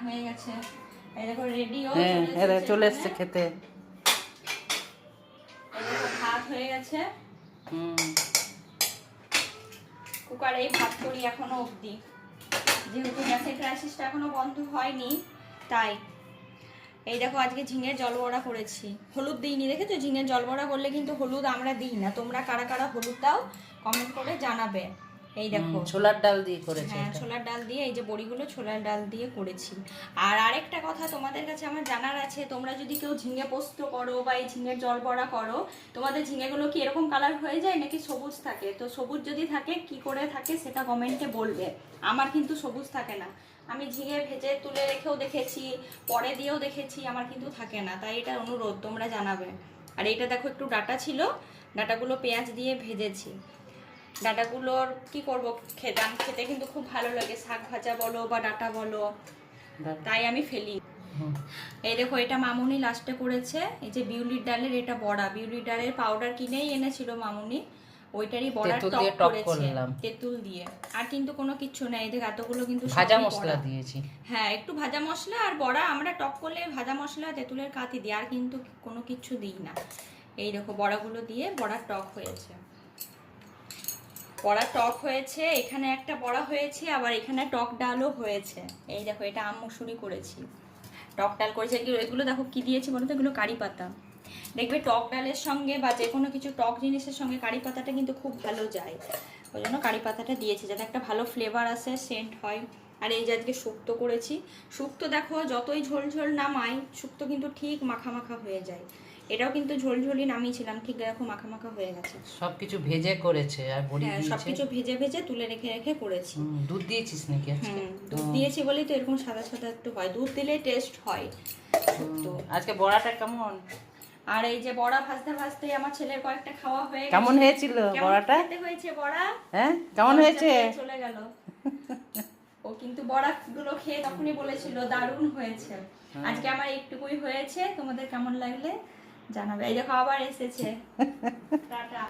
হয়ে গেছে, এই দেখো রেডিও চলে এসছে খেতে। এই দেখো ভাত হয়ে গেছে, কুকারেই ভাত করি এখনো অবধি, যেহেতু গ্যাসের ক্রাইসিসটা এখনো বন্ধ হয়নি তাই। এই দেখো আজকে ঝিঙের জল বড়া করেছি, হলুদ দিইনি, দেখেছো? ঝিঙের জল বড়া করলে কিন্তু হলুদ আমরা দিই না, তোমরা কারা কারা হলুদ দাও কমেন্ট করে জানাবে। এই দেখো ছোলার ডাল দিয়ে করেছি। হ্যাঁ, ছোলার ডাল দিয়ে, এই যে বড়িগুলো ছোলার ডাল দিয়ে করেছি। আর আরেকটা কথা তোমাদের কাছে আমার জানার আছে, তোমরা যদি কেউ ঝিঙে পোস্ত করো বা এই ঝিঙের জল বড়া করো, তোমাদের ঝিঙেগুলো কি এরকম কালার হয়ে যায় নাকি সবুজ থাকে? তো সবুজ যদি থাকে কি করে থাকে সেটা কমেন্টে বলবে। আমার কিন্তু সবুজ থাকে না, আমি ঝিঙে ভেজে তুলে রেখেও দেখেছি, পরে দিয়েও দেখেছি, আমার কিন্তু থাকে না। তাই এটা অনুরোধ, তোমরা জানাবে। আর এইটা দেখো একটু ডাটা ছিল, ডাটাগুলো পেঁয়াজ দিয়ে ভেজেছি। ডাটাগুলোর কি করব, খেতে কিন্তু খুব ভালো লাগে, শাক ভাজা বলো বা ডাটা বলো, তাই আমি ফেলি। এই দেখো এটা মামুনি লাস্টে করেছে, এই যে বিউলির ডালের এটা বড়া, বিউলির ডালের পাউডার কিনেই এনেছিল মামুনি, ওইটারই বড়া টক করেছে তেঁতুল দিয়ে। আর কিন্তু কোনো কিছু নাই, এই দেখো এতগুলো কিন্তু ভাজা মশলা দিয়েছি। হ্যাঁ, একটু ভাজা মশলা আর বড়া, আমরা টক করলে ভাজা মশলা তেঁতুলের কাঠি দিই, আর কিন্তু কোনো কিছু দিই না। এই দেখো বড়াগুলো দিয়ে বড়া টক হয়েছে, বড়া টক হয়েছে, এখানে একটা বড়া হয়েছে, আবার এখানে টক ডালও হয়েছে। এই দেখো এটা আম মুসুরি করেছি, টক ডাল করেছি। এগুলো দেখো কি দিয়েছি বলো তো, এগুলো কারি পাতা। দেখবে টক ডালের সঙ্গে বা যে কোনো কিছু টক জিনিসের সঙ্গে কারি পাতাটা কিন্তু খুব ভালো যায়, ওই জন্য কারি পাতাটা দিয়েছি যাতে একটা ভালো ফ্লেভার আসে, সেন্ট হয়। আর এই যে আজকে শুক্তো করেছি, শুক্তো দেখো যতই ঝোল ঝোল নামাই, শুক্তো কিন্তু ঠিক মাখা মাখা হয়ে যায়। এটাও কিন্তু ঝোলঝোলি নামিয়েছিলাম, ঠিক দেখো মাখা মাখা হয়ে গেছে। সবকিছু ভেজে করেছে আর বড়ি দিয়েছে, সবকিছু ভেজে ভেজে তুলে রেখে রেখে করেছি। দুধ দিয়েছিস নাকি আজকে? দুধ দিয়েছি বলেই তো এরকম সাদা সাদা একটু হয়, দুধ দিলে টেস্ট হয়। তো আজকে বড়াটা কেমন? আর এই যে বড়া ভাজতে ভাজতে আমার ছেলের কয়েকটা খাওয়া হয়ে গেছে। কেমন হয়েছিল বড়াটা? খেতে হয়েছে বড়া, হ্যাঁ কেমন হয়েছে? চলে গেল ও, কিন্তু বড়াগুলো খেয়ে তখনই বলেছিল দারুণ হয়েছে। আজকে আমার একটুকুই হয়েছে, তোমাদের কেমন লাগলে জানাবে। এই দেখো আবার এসেছে, টাটা।